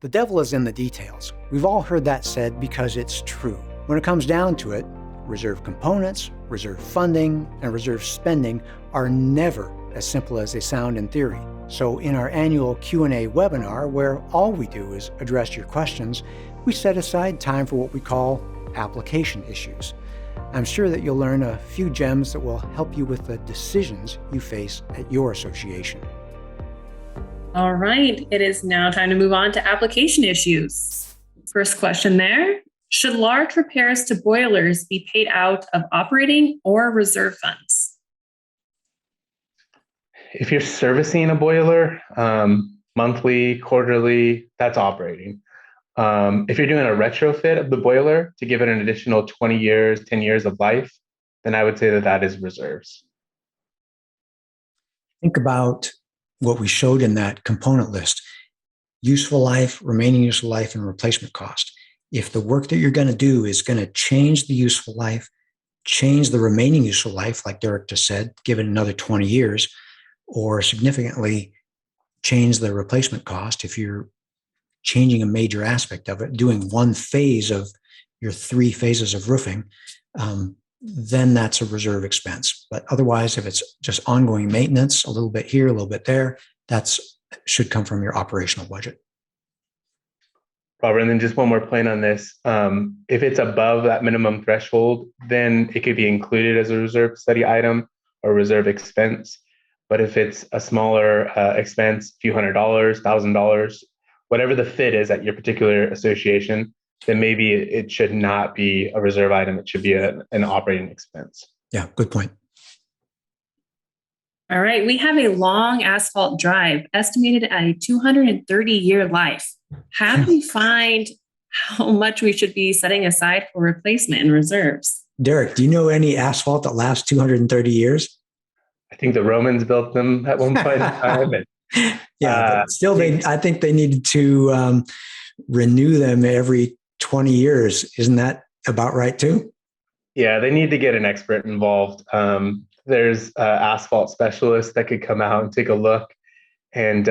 The devil is in the details. We've all heard that said because it's true. When it comes down to it, reserve components, reserve funding, and reserve spending are never as simple as they sound in theory. So in our annual Q&A webinar, where all we do is address your questions, we set aside time for what we call application issues. I'm sure that you'll learn a few gems that will help you with the decisions you face at your association. All right, it is now time to move on to application issues. First question there. Should large repairs to boilers be paid out of operating or reserve funds? If you're servicing a boiler, monthly, quarterly, that's operating. If you're doing a retrofit of the boiler to give it an additional 20 years, 10 years of life, then I would say that that is reserves. Think about what we showed in that component list: useful life, remaining useful life, and replacement cost. If the work that you're going to do is going to change the useful life, change the remaining useful life, like Derek just said, give it another 20 years, or significantly change the replacement cost, if you're changing a major aspect of it, doing one phase of your 3 phases of roofing, then that's a reserve expense. But otherwise, if it's just ongoing maintenance, a little bit here, a little bit there, that's should come from your operational budget. Robert, and then just one more point on this. If it's above that minimum threshold, then it could be included as a reserve study item or reserve expense. But if it's a smaller expense, a few $100s, $1,000, whatever the fit is at your particular association, then maybe it should not be a reserve item. It should be an operating expense. Yeah, good point. All right, we have a long asphalt drive estimated at a 230-year life. How do we find how much we should be setting aside for replacement and reserves? Derek, do you know any asphalt that lasts 230 years? I think the Romans built them at one point in time. Yeah, but still, I think they needed to renew them every 20 years. Isn't that about right too? Yeah, they need to get an expert involved. There's asphalt specialists that could come out and take a look and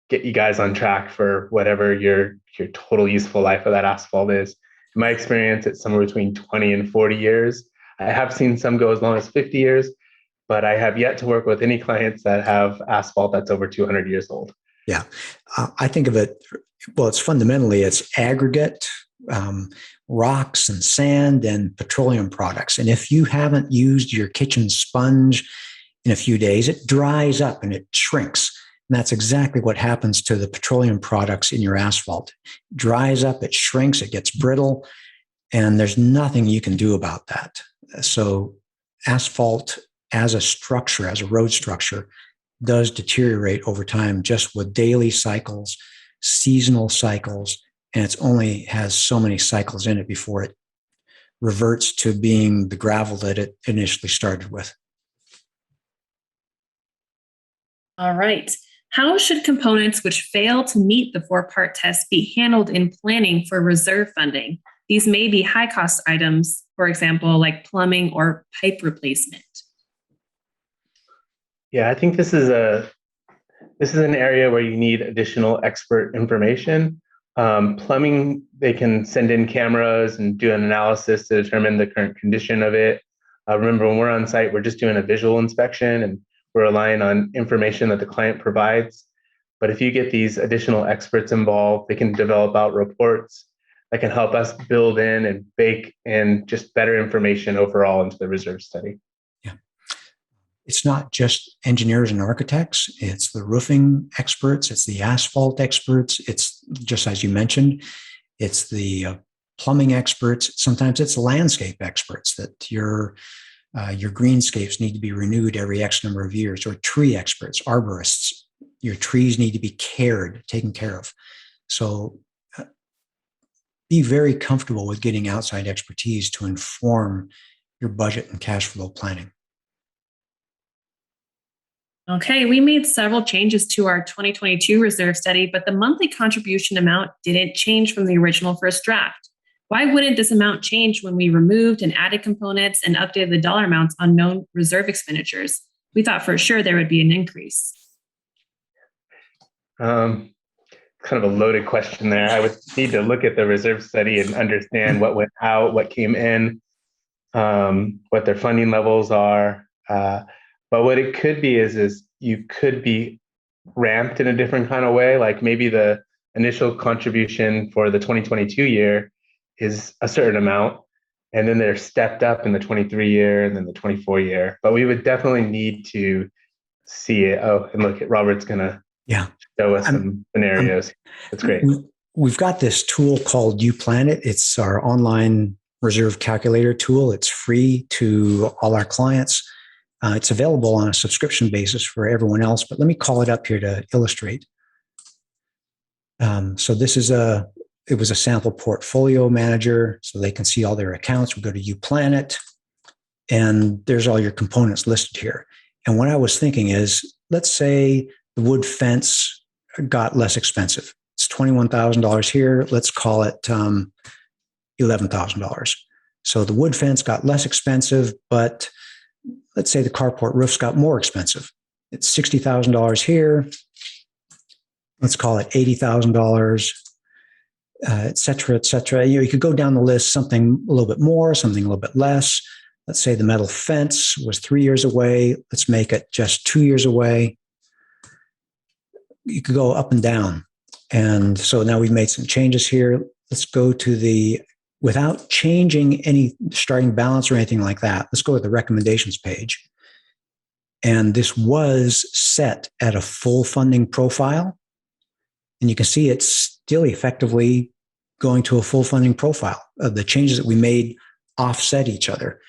get you guys on track for whatever your total useful life of that asphalt is. In my experience, it's somewhere between 20 and 40 years. I have seen some go as long as 50 years, but I have yet to work with any clients that have asphalt that's over 200 years old. Yeah, I think of it, well, it's aggregate, rocks and sand and petroleum products. And if you haven't used your kitchen sponge in a few days, it dries up and it shrinks. And that's exactly what happens to the petroleum products in your asphalt. It dries up, it shrinks, it gets brittle, and there's nothing you can do about that. So asphalt as a structure, as a road structure, does deteriorate over time just with daily cycles, seasonal cycles, and it's only has so many cycles in it before it reverts to being the gravel that it initially started with. All right. How should components which fail to meet the 4-part test be handled in planning for reserve funding? These may be high-cost items, for example, like plumbing or pipe replacement. Yeah, I think this is an area where you need additional expert information. Plumbing, they can send in cameras and do an analysis to determine the current condition of it. Remember, when we're on site, we're just doing a visual inspection and we're relying on information that the client provides. But if you get these additional experts involved, they can develop out reports that can help us build in and bake in just better information overall into the reserve study. It's not just engineers and architects. It's the roofing experts. It's the asphalt experts. It's just as you mentioned, it's the plumbing experts. Sometimes it's landscape experts that your greenscapes need to be renewed every X number of years, or tree experts, arborists. Your trees need to be taken care of. So be very comfortable with getting outside expertise to inform your budget and cash flow planning. Okay, we made several changes to our 2022 reserve study, but the monthly contribution amount didn't change from the original first draft. Why wouldn't this amount change when we removed and added components and updated the dollar amounts on known reserve expenditures? We thought for sure there would be an increase. kind of a loaded question there. I would need to look at the reserve study and understand what went out, what came in, what their funding levels are. But what it could be is you could be ramped in a different kind of way. Like maybe the initial contribution for the 2022 year is a certain amount, and then they're stepped up in the 23 year and then the 24 year. But we would definitely need to see it. Oh, and look, Robert's going to show us some scenarios. That's great. We've got this tool called UPlanet. It's our online reserve calculator tool. It's free to all our clients. It's available on a subscription basis for everyone else, but let me call it up here to illustrate. So this is it was a sample portfolio manager, so they can see all their accounts. We go to UPlanet, and there's all your components listed here. And what I was thinking is, let's say the wood fence got less expensive. It's $21,000 here. Let's call it $11,000. So the wood fence got less expensive, but let's say the carport roofs got more expensive. It's $60,000 here. Let's call it $80,000, et cetera, et cetera. You could go down the list, something a little bit more, something a little bit less. Let's say the metal fence was 3 years away. Let's make it just 2 years away. You could go up and down. And so now we've made some changes here. Let's go to without changing any starting balance or anything like that, let's go to the recommendations page. And this was set at a full funding profile. And you can see it's still effectively going to a full funding profile. The changes that we made offset each other.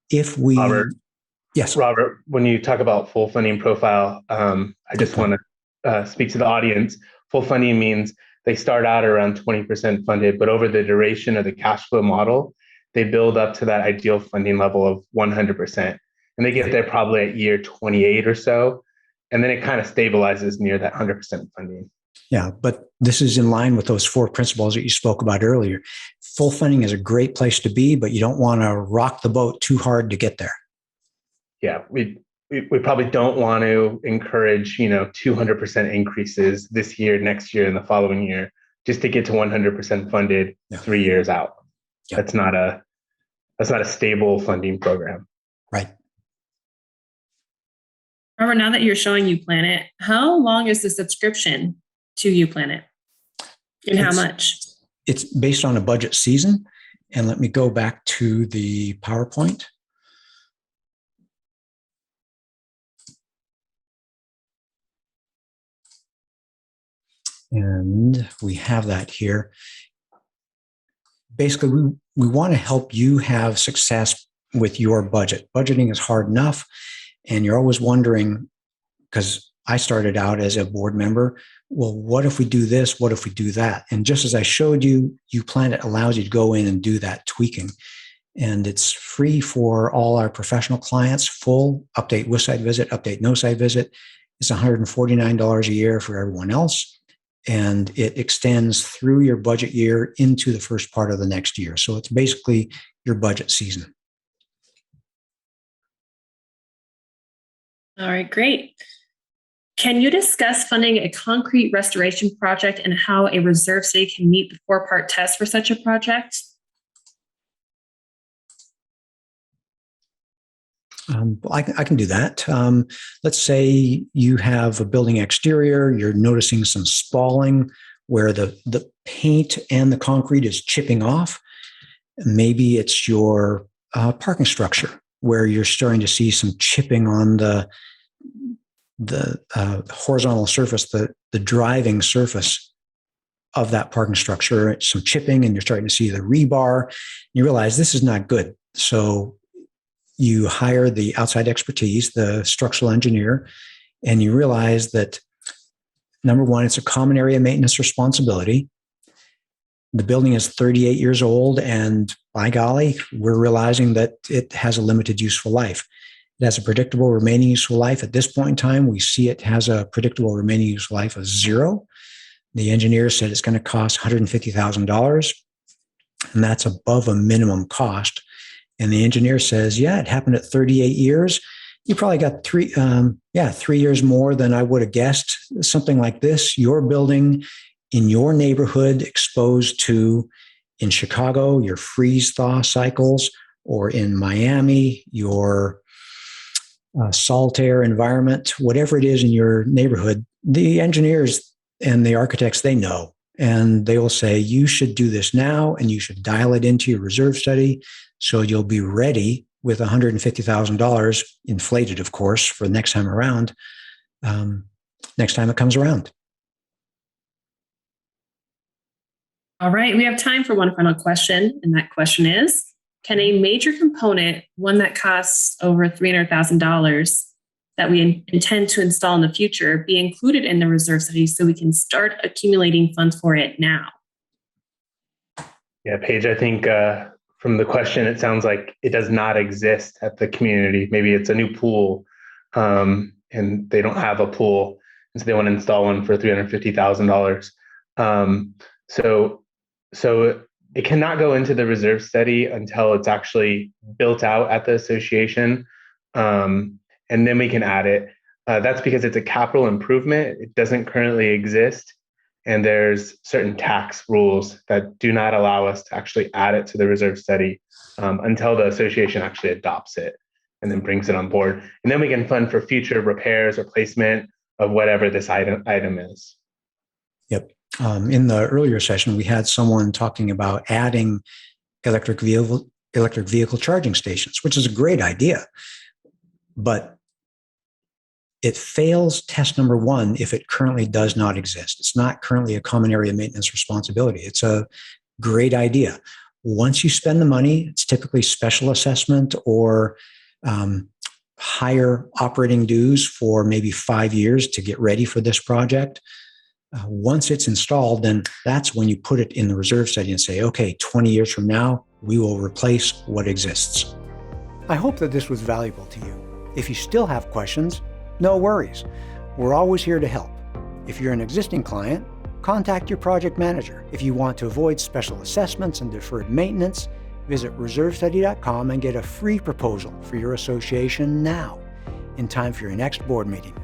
If we, Robert, when you talk about full funding profile, I just want to speak to the audience. Full funding means they start out around 20% funded, but over the duration of the cash flow model, they build up to that ideal funding level of 100%. And they get there probably at year 28 or so. And then it kind of stabilizes near that 100% funding. Yeah, but this is in line with those 4 principles that you spoke about earlier. Full funding is a great place to be, but you don't want to rock the boat too hard to get there. Yeah, we probably don't want to encourage, 200% increases this year, next year, and the following year, just to get to 100% funded 3 years out. Yeah. That's not a stable funding program. Right. Robert, now that you're showing UPlanet, how long is the subscription to UPlanet, and how much? It's based on a budget season. And let me go back to the PowerPoint. And we have that here. Basically, we want to help you have success with your budget. Budgeting is hard enough, and you're always wondering, because I started out as a board member, well, what if we do this? What if we do that? And just as I showed you, UPlanet allows you to go in and do that tweaking. And it's free for all our professional clients, full update with site visit, update no site visit. It's $149 a year for everyone else. And it extends through your budget year into the first part of the next year. So it's basically your budget season. All right, great. Can you discuss funding a concrete restoration project and how a reserve city can meet the 4-part test for such a project? I can do that. Let's say you have a building exterior, you're noticing some spalling where the paint and the concrete is chipping off. Maybe it's your parking structure where you're starting to see some chipping on the horizontal surface, the driving surface of that parking structure, some chipping, and you're starting to see the rebar. You realize this is not good. So you hire the outside expertise, the structural engineer, and you realize that, number one, it's a common area maintenance responsibility. The building is 38 years old, and by golly, we're realizing that it has a limited useful life. It has a predictable remaining useful life. At this point in time, we see it has a predictable remaining useful life of 0. The engineer said it's going to cost $150,000, and that's above a minimum cost. And the engineer says, yeah, it happened at 38 years. You probably got 3 years more than I would have guessed. Something like this. Your building in your neighborhood exposed to, in Chicago, your freeze thaw cycles, or in Miami, your salt air environment, whatever it is in your neighborhood, the engineers and the architects, they know. And they will say, you should do this now, and you should dial it into your reserve study so you'll be ready with $150,000, inflated, of course, for the next time around, next time it comes around. All right, we have time for one final question. And that question is, can a major component, one that costs over $300,000 that we intend to install in the future, be included in the reserve study so we can start accumulating funds for it now? Yeah, Paige, I think from the question, it sounds like it does not exist at the community. Maybe it's a new pool and they don't have a pool, and so they want to install one for $350,000. So it cannot go into the reserve study until it's actually built out at the association. And then we can add it. That's because it's a capital improvement. It doesn't currently exist. And there's certain tax rules that do not allow us to actually add it to the reserve study until the association actually adopts it and then brings it on board. And then we can fund for future repairs or placement of whatever this item is. Yep. In the earlier session, we had someone talking about adding electric vehicle charging stations, which is a great idea. But it fails test number one if it currently does not exist. It's not currently a common area maintenance responsibility. It's a great idea. Once you spend the money, it's typically special assessment or higher operating dues for maybe 5 years to get ready for this project. Once it's installed, then that's when you put it in the reserve study and say, okay, 20 years from now, we will replace what exists. I hope that this was valuable to you. If you still have questions, no worries. We're always here to help. If you're an existing client, contact your project manager. If you want to avoid special assessments and deferred maintenance, visit reservestudy.com and get a free proposal for your association now, in time for your next board meeting.